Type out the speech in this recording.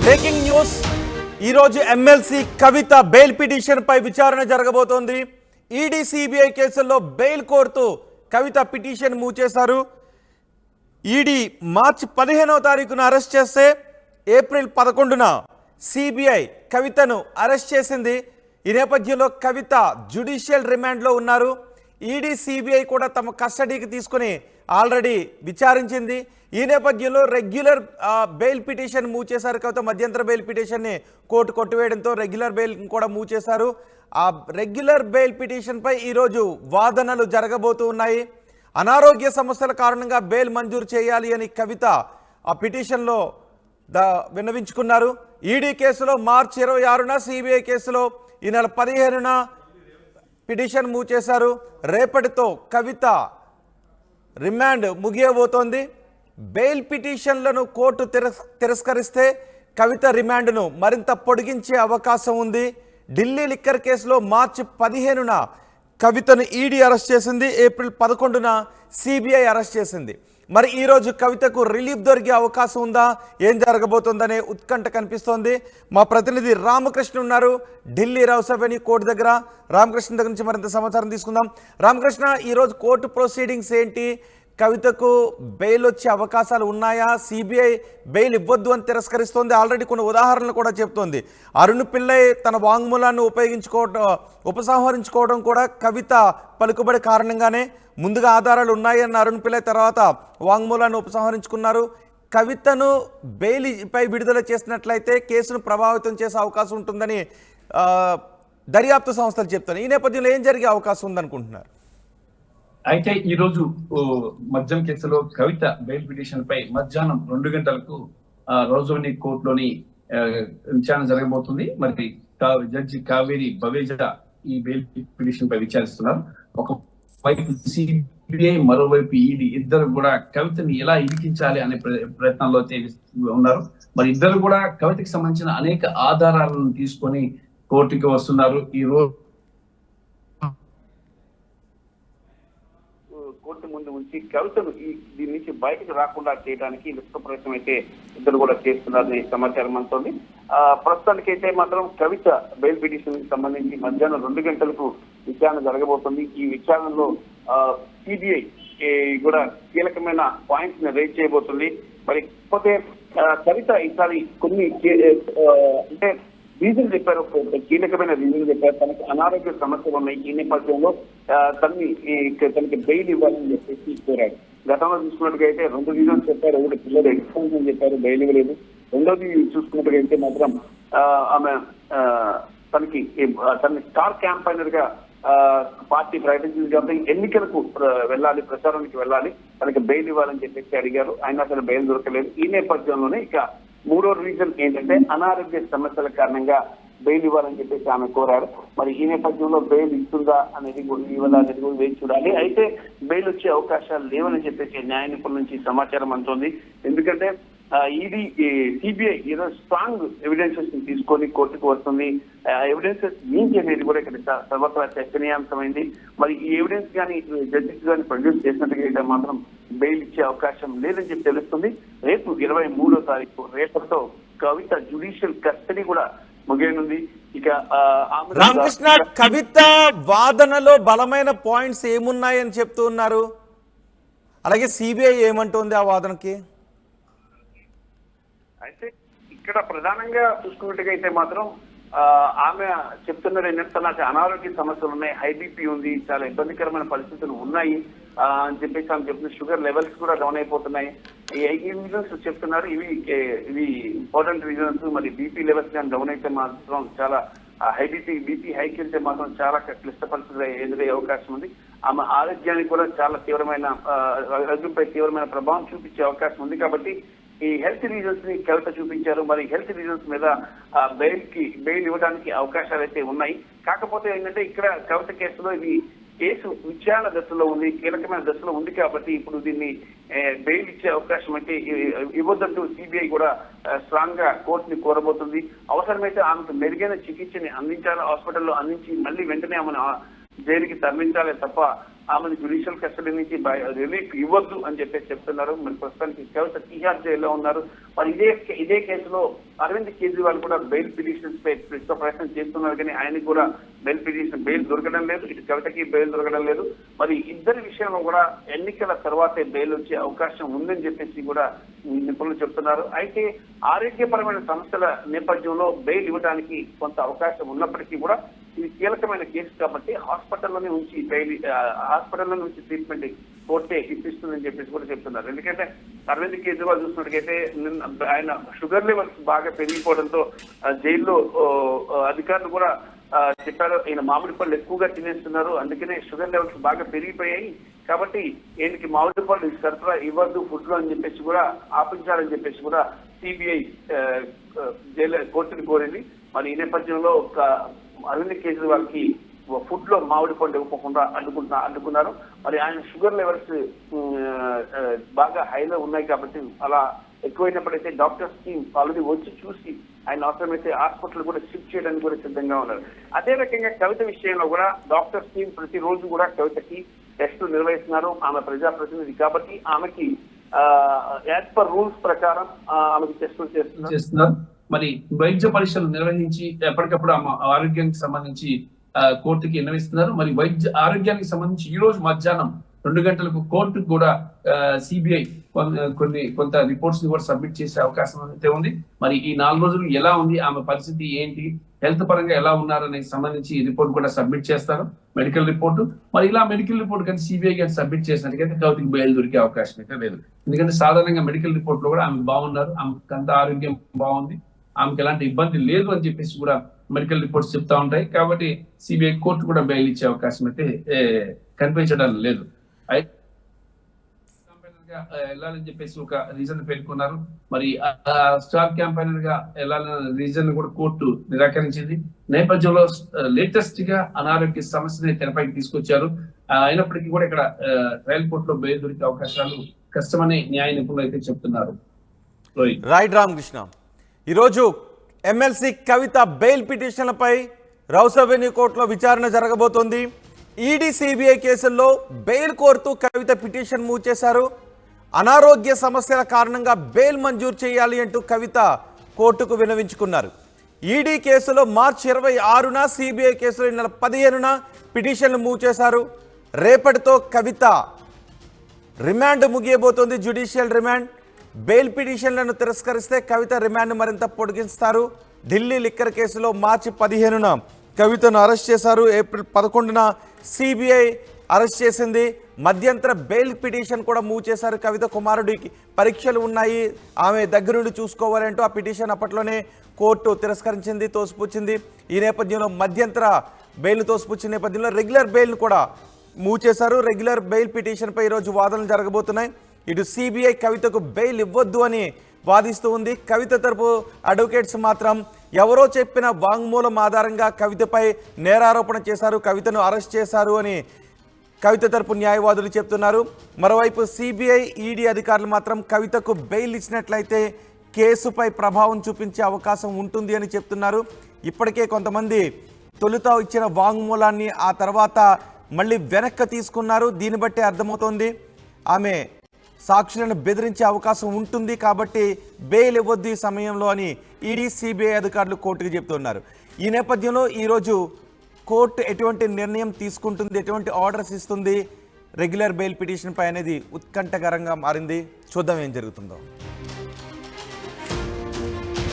Breaking news ఈరోజు MLC కవిత bail petition పై విచారణ జరగబోతోంది. ఈడీ సిబిఐ కేసుల్లో బెయిల్ కోరుతూ కవిత పిటిషన్ మూవ్ చేశారు. ఈడీ మార్చి 15వ తారీఖున అరెస్ట్ చేస్తే ఏప్రిల్ 11న సిబిఐ కవితను అరెస్ట్ చేసింది. ఈ నేపథ్యంలో కవిత జ్యుడిషియల్ రిమాండ్లో ఉన్నారు. ఈడీ సిబిఐ కూడా తమ కస్టడీకి తీసుకుని ఆల్రెడీ విచారించింది. ఈ నేపథ్యంలో రెగ్యులర్ బెయిల్ పిటిషన్ మూవ్ చేశారు. కవిత మధ్యంతర బెయిల్ పిటిషన్ని కోర్టు కొట్టివేయడంతో రెగ్యులర్ బెయిల్ కూడా మూవ్ చేశారు. ఆ రెగ్యులర్ బెయిల్ పిటిషన్పై ఈరోజు వాదనలు జరగబోతూ ఉన్నాయి. అనారోగ్య సమస్యల కారణంగా బెయిల్ మంజూరు చేయాలి అని కవిత ఆ పిటిషన్లో విన్నవించుకున్నారు. ఈడీ కేసులో మార్చి 26న, సిబిఐ కేసులో ఈ నెల 15న పిటిషన్ మూవ్ చేశారు. రేపటితో కవిత రిమాండ్ ముగియబోతోంది. బెయిల్ పిటిషన్లను కోర్టు తిరస్కరిస్తే కవిత రిమాండ్ను మరింత పొడిగించే అవకాశం ఉంది. ఢిల్లీ లిక్కర్ కేసులో మార్చి 15న కవితను ఈడీ అరెస్ట్ చేసింది. ఏప్రిల్ 11న సిబిఐ అరెస్ట్ చేసింది. మరి ఈరోజు కవితకు రిలీఫ్ దొరికే అవకాశం ఉందా? ఏం జరగబోతుందనే ఉత్కంఠ కనిపిస్తోంది. మా ప్రతినిధి రామకృష్ణ ఉన్నారు ఢిల్లీ రౌస్ అవెన్యూ కోర్టు దగ్గర. రామకృష్ణ దగ్గర నుంచి మరింత సమాచారం తీసుకుందాం. రామకృష్ణ, ఈరోజు కోర్టు ప్రొసీడింగ్స్ ఏంటి? కవితకు బెయిల్ వచ్చే అవకాశాలు ఉన్నాయా? సిబిఐ బెయిల్ ఇవ్వద్దు అని తిరస్కరిస్తోంది. ఆల్రెడీ కొన్ని ఉదాహరణలు కూడా చెప్తోంది. అరుణ్ పిల్లై తన వాంగ్మూలాన్ని ఉపసంహరించుకోవడం కూడా కవిత పలుకుబడి కారణంగానే. ముందుగా ఆధారాలు ఉన్నాయన్న అరుణ్ పిల్లై తర్వాత వాంగ్మూలాన్ని ఉపసంహరించుకున్నారు. కవితను బెయిల్ పై విడుదల చేసినట్లయితే కేసును ప్రభావితం చేసే అవకాశం ఉంటుందని దర్యాప్తు సంస్థలు చెప్తున్నాయి. ఈ నేపథ్యంలో ఏం జరిగే అవకాశం ఉందనుకుంటున్నారు? అయితే ఈ రోజు మద్యం కేసులో కవిత బెయిల్ పిటిషన్ పై మధ్యాహ్నం 2 గంటలకు రోజువని కోర్టులోని విచారణ జరగబోతుంది. మరి జడ్జి కావేరి బవేజా ఈ బెయిల్ పిటిషన్ పై విచారిస్తున్నారు. ఒక వైపు సిబిఐ, మరోవైపు ఈడీ ఇద్దరు కూడా కవితని ఎలా ఇరికించాలి అనే ప్రయత్నంలో ఉన్నారు. మరి ఇద్దరు కూడా కవితకి సంబంధించిన అనేక ఆధారాలను తీసుకొని కోర్టుకి వస్తున్నారు. ఈ రోజు కోర్టు ముందు ఉంచి కవితను దీని నుంచి బయటకు రాకుండా చేయడానికి విస్తృత ప్రయత్నం అయితే ఇద్దరు కూడా చేస్తున్నారని సమాచారం అందుతోంది. ప్రస్తుతానికి అయితే మాత్రం కవిత బెయిల్ పిటిషన్ కి సంబంధించి మధ్యాహ్నం 2 గంటలకు విచారణ జరగబోతుంది. ఈ విచారణలో సిబిఐ కూడా కీలకమైన పాయింట్స్ ని రైజ్ చేయబోతుంది. మరి కాకపోతే కవిత ఈసారి కొన్ని అంటే రీజన్ చెప్పారు, కీలకమైన రీజన్ చెప్పారు. తనకి అనారోగ్య సమస్యలు ఉన్నాయి. ఈ నేపథ్యంలో తనకి బెయిల్ ఇవ్వాలని చెప్పేసి కోరాడు. గతంలో చూసుకున్నట్టుగా అయితే 2 రీజన్స్ చెప్పారు. ఒకటి పిల్లలు ఎక్స్పెన్షన్ చెప్పారు, బెయిల్ ఇవ్వలేదు. రెండోది చూసుకున్నట్టుగా అయితే మాత్రం ఆమె తనని స్టార్ క్యాంపైనర్ గా పార్టీ ప్రకటించింది కాబట్టి ఎన్నికలకు వెళ్ళాలి, ప్రచారానికి వెళ్ళాలి, తనకి బెయిల్ ఇవ్వాలని చెప్పేసి అడిగారు. అయినా సరే బెయిల్ దొరకలేదు. ఈ నేపథ్యంలోనే ఇక 3వ రీజన్ ఏంటంటే అనారోగ్య సమస్యల కారణంగా బెయిల్ ఇవ్వాలని చెప్పేసి ఆమె కోరారు. మరి ఈ నేపథ్యంలో బెయిల్ ఇస్తుందా అనేది ఇవ్వాలా అనేది కూడా వేచి చూడాలి. అయితే బెయిల్ వచ్చే అవకాశాలు లేవని చెప్పేసి న్యాయ నిపుణుల నుంచి సమాచారం అందుతోంది. ఎందుకంటే ఇది సిబిఐ ఏదో స్ట్రాంగ్ ఎవిడెన్సెస్ ని తీసుకొని కోర్టుకు వస్తుంది. ఎవిడెన్సెస్ ఏంటి అనేది కూడా ఇక్కడ సర్వత్రా చర్చనీయాంశమైంది. మరి ఈ ఎవిడెన్స్ కానీ జడ్జిస్ కానీ ప్రొడ్యూస్ చేసినట్టుగా మాత్రం బెయిల్ ఇచ్చే అవకాశం లేదని చెప్పి తెలుస్తుంది. రేపు 23వ తారీఖు రేపటితో కవిత జ్యుడిషియల్ కస్టడీ కూడా ముగియనుంది. ఇక రామకృష్ణ, కవిత వాదనలో బలమైన పాయింట్స్ ఏమున్నాయని చెప్తూ ఉన్నారు. అలాగే సిబిఐ ఏమంటుంది ఆ వాదనకి? అయితే ఇక్కడ ప్రధానంగా చూసుకున్నట్టుగా అయితే మాత్రం ఆమె చెప్తున్నారు ఏంటంటే నాకు అనారోగ్య సమస్యలు ఉన్నాయి, హై బీపీ ఉంది, చాలా ఇబ్బందికరమైన పరిస్థితులు ఉన్నాయి అని చెప్పేసి ఆమె చెప్తున్న షుగర్ లెవెల్స్ కూడా డౌన్ అయిపోతున్నాయి. ఈ రీజన్స్ చెప్తున్నారు. ఇవి ఇంపార్టెంట్ రీజన్స్. మరి బీపీ లెవెల్స్ కానీ డౌన్ అయితే మాత్రం చాలా బీపీ హైకి వెళ్తే మాత్రం చాలా క్లిష్ట పరిస్థితులు ఎదురయ్యే అవకాశం ఉంది. ఆమె ఆరోగ్యానికి కూడా చాలా ఆరోగ్యంపై తీవ్రమైన ప్రభావం చూపించే అవకాశం ఉంది. కాబట్టి ఈ హెల్త్ రీజన్స్ ని కవిత చూపించారు. మరి హెల్త్ రీజన్స్ మీద బెయిల్ ఇవ్వడానికి అవకాశాలు అయితే ఉన్నాయి. కాకపోతే ఏంటంటే ఇక్కడ కవిత కేసులో ఇది కేసు విచారణ దశలో ఉంది, కీలకమైన దశలో ఉంది. కాబట్టి ఇప్పుడు దీన్ని బెయిల్ ఇచ్చే అవకాశం అయితే ఇవ్వద్దంటూ సిబిఐ కూడా స్ట్రాంగ్ గా కోర్టుని కోరబోతుంది. అవసరమైతే ఆమెకు మెరుగైన చికిత్సని అందించాలి, హాస్పిటల్లో అందించి మళ్ళీ వెంటనే ఆమెను జైలుకి తరలించాలి తప్ప ఆమెను జ్యుడిషియల్ కస్టడీ నుంచి రిలీఫ్ ఇవ్వద్దు అని చెప్పేసి చెప్తున్నారు. మరి ప్రస్తుతానికి కవిత తిహార్ జైల్లో ఉన్నారు. మరి ఇదే కేసులో అరవింద్ కేజ్రీవాల్ కూడా బెయిల్ పిటిషన్స్ పై ప్రయత్నం చేస్తున్నారు, కానీ ఆయనకు కూడా బెయిల్ దొరకడం లేదు, ఇటు కవితకి బెయిల్ దొరకడం లేదు. మరి ఇద్దరి విషయంలో కూడా ఎన్నికల తర్వాతే బెయిల్ వచ్చే అవకాశం ఉందని చెప్పేసి కూడా నిపుణులు చెప్తున్నారు. అయితే ఆరోగ్యపరమైన సమస్యల నేపథ్యంలో బెయిల్ ఇవ్వడానికి కొంత అవకాశం ఉన్నప్పటికీ కూడా ఇది కీలకమైన కేసు కాబట్టి హాస్పిటల్లోనే నుంచి ట్రీట్మెంట్ కోర్టే ఇప్పిస్తుందని చెప్పేసి కూడా చెప్తున్నారు. ఎందుకంటే అరవింద్ కేజ్రీవాల్ చూసినట్టుకైతే ఆయన షుగర్ లెవెల్స్ బాగా పెరిగిపోవడంతో జైల్లో అధికారులు కూడా చెప్పారు, ఈయన మామిడి పళ్ళు ఎక్కువగా తినేస్తున్నారు, అందుకనే షుగర్ లెవెల్స్ బాగా పెరిగిపోయాయి, కాబట్టి ఈయనకి మామిడి పళ్ళు సరఫరా ఇవ్వద్దు ఫుడ్ లో అని చెప్పేసి కూడా ఆపించాలని చెప్పేసి కూడా సిబిఐ జైలు కోర్టుని కోరింది. మరి ఈ నేపథ్యంలో ఒక అరవింద్ కేజ్రీవాల్ కి ఫుడ్ లో మామిడి పండు ఇవ్వకుండా అడ్డుకున్నారు. మరి ఆయన షుగర్ లెవెల్స్ బాగా హైలో ఉన్నాయి కాబట్టి అలా ఎక్కువైనప్పుడైతే డాక్టర్స్ టీమ్ ఆల్రెడీ వచ్చి చూసి ఆయన అవసరమైతే హాస్పిటల్ కూడా షిఫ్ట్ చేయడానికి కూడా సిద్ధంగా ఉన్నారు. అదే రకంగా కవిత విషయంలో కూడా డాక్టర్స్ టీమ్ ప్రతిరోజు కూడా కవితకి టెస్టులు నిర్వహిస్తున్నారు. ఆమె ప్రజాప్రతినిధి కాబట్టి ఆమెకి యాజ్ పర్ రూల్స్ ప్రకారం ఆమెకి టెస్టులు చేస్తున్నారు. మరి వైద్య పరీక్షలు నిర్వహించి ఎప్పటికప్పుడు ఆమె ఆరోగ్యానికి సంబంధించి కోర్టుకి విన్నవిస్తున్నారు. మరి ఆరోగ్యానికి సంబంధించి ఈ రోజు మధ్యాహ్నం 2 గంటలకు కోర్టుకు కూడా సిబిఐ కొంత రిపోర్ట్స్ ని కూడా సబ్మిట్ చేసే అవకాశం అయితే ఉంది. మరి ఈ 4 రోజులు ఎలా ఉంది, ఆమె పరిస్థితి ఏంటి, హెల్త్ పరంగా ఎలా ఉన్నారనే సంబంధించి ఈ రిపోర్ట్ కూడా సబ్మిట్ చేస్తారు, మెడికల్ రిపోర్టు. మరి ఇలా మెడికల్ రిపోర్ట్ కానీ సిబిఐ కానీ సబ్మిట్ చేసినట్టుకైతే కవితకి బెయిల్ దొరికే అవకాశం అయితే లేదు. ఎందుకంటే సాధారణంగా మెడికల్ రిపోర్ట్ లో కూడా ఆమె బాగున్నారు, ఆమెకు అంత ఆరోగ్యం బాగుంది, ఆమెకు ఎలాంటి ఇబ్బంది లేదు అని చెప్పేసి కూడా మెడికల్ రిపోర్ట్స్ చెప్తా ఉంటాయి. కాబట్టి సిబిఐ కోర్టు కూడా బెయిల్ ఇచ్చే అవకాశం అయితే కనిపించడం లేదు. వెళ్ళాలని చెప్పేసి ఒక రీజన్ పేర్కొన్నారు. మరి స్టార్ క్యాంపైనర్ గా వెళ్ళాలన్న రీజన్ కూడా కోర్టు నిరాకరించింది. నేపథ్యంలో లేటెస్ట్ గా అనారోగ్య సమస్యని తెరపైకి తీసుకొచ్చారు. అయినప్పటికీ కూడా ఇక్కడ ట్రయల్ కోర్టులో బెయిల్ దొరికే అవకాశాలు కష్టమని న్యాయ నిపుణులు అయితే చెప్తున్నారు. రైట్ రామకృష్ణ, ఈరోజు ఎమ్మెల్సీ కవిత బెయిల్ పిటిషన్లపై రౌస్ అవెన్యూ కోర్టులో విచారణ జరగబోతోంది. ఈడీ సిబిఐ కేసుల్లో బెయిల్ కోరుతూ కవిత పిటిషన్ మూవ్ చేశారు. అనారోగ్య సమస్యల కారణంగా బెయిల్ మంజూరు చేయాలి అంటూ కవిత కోర్టుకు విన్నవించుకున్నారు. ఈడీ కేసులో మార్చి 26న, సిబిఐ కేసులో ఈ నెల 15న పిటిషన్లు మూవ్ చేశారు. రేపటితో కవిత రిమాండ్ ముగియబోతోంది, జ్యుడిషియల్ రిమాండ్. బెయిల్ పిటిషన్లను తిరస్కరిస్తే కవిత రిమాండ్ మరింత పొడిగిస్తారు. ఢిల్లీ లిక్కర్ కేసులో మార్చి 15న కవితను అరెస్ట్ చేశారు. ఏప్రిల్ 11న సిబిఐ అరెస్ట్ చేసింది. మధ్యంతర బెయిల్ పిటిషన్ కూడా మూవ్ చేశారు. కవిత కుమారుడికి పరీక్షలు ఉన్నాయి, ఆమె దగ్గరుండి చూసుకోవాలంటూ ఆ పిటిషన్ అప్పట్లోనే కోర్టు తిరస్కరించింది, తోసిపుచ్చింది. ఈ నేపథ్యంలో మధ్యంతర బెయిల్ తోసిపుచ్చిన నేపథ్యంలో రెగ్యులర్ బెయిల్ను కూడా మూవ్ చేశారు. రెగ్యులర్ బెయిల్ పిటిషన్పై ఈరోజు వాదనలు జరగబోతున్నాయి. ఇటు సిబిఐ కవితకు బెయిల్ ఇవ్వద్దు అని వాదిస్తూ ఉంది. కవిత తరపు అడ్వకేట్స్ మాత్రం ఎవరో చెప్పిన వాంగ్మూలం ఆధారంగా కవితపై నేరారోపణ చేశారు, కవితను అరెస్ట్ చేశారు అని కవిత తరపు న్యాయవాదులు చెప్తున్నారు. మరోవైపు సిబిఐ, ఈడీ అధికారులు మాత్రం కవితకు బెయిల్ ఇచ్చినట్లయితే కేసుపై ప్రభావం చూపించే అవకాశం ఉంటుంది అని చెప్తున్నారు. ఇప్పటికే కొంతమంది తొలుత ఇచ్చిన వాంగ్మూలాన్ని ఆ తర్వాత మళ్ళీ వెనక్కి తీసుకున్నారు. దీన్ని బట్టి అర్థమవుతోంది ఆమె సాక్షులను బెదిరించే అవకాశం ఉంటుంది, కాబట్టి బెయిల్ ఇవ్వద్దు ఈ సమయంలో అని ఈడీ, సిబిఐ అధికారులు కోర్టుకు చెప్తున్నారు. ఈ నేపథ్యంలో ఈరోజు కోర్టు ఎటువంటి నిర్ణయం తీసుకుంటుంది, ఎటువంటి ఆర్డర్స్ ఇస్తుంది రెగ్యులర్ బెయిల్ పిటిషన్ పై అనేది ఉత్కంఠకరంగా మారింది. చూద్దాం ఏం జరుగుతుందో.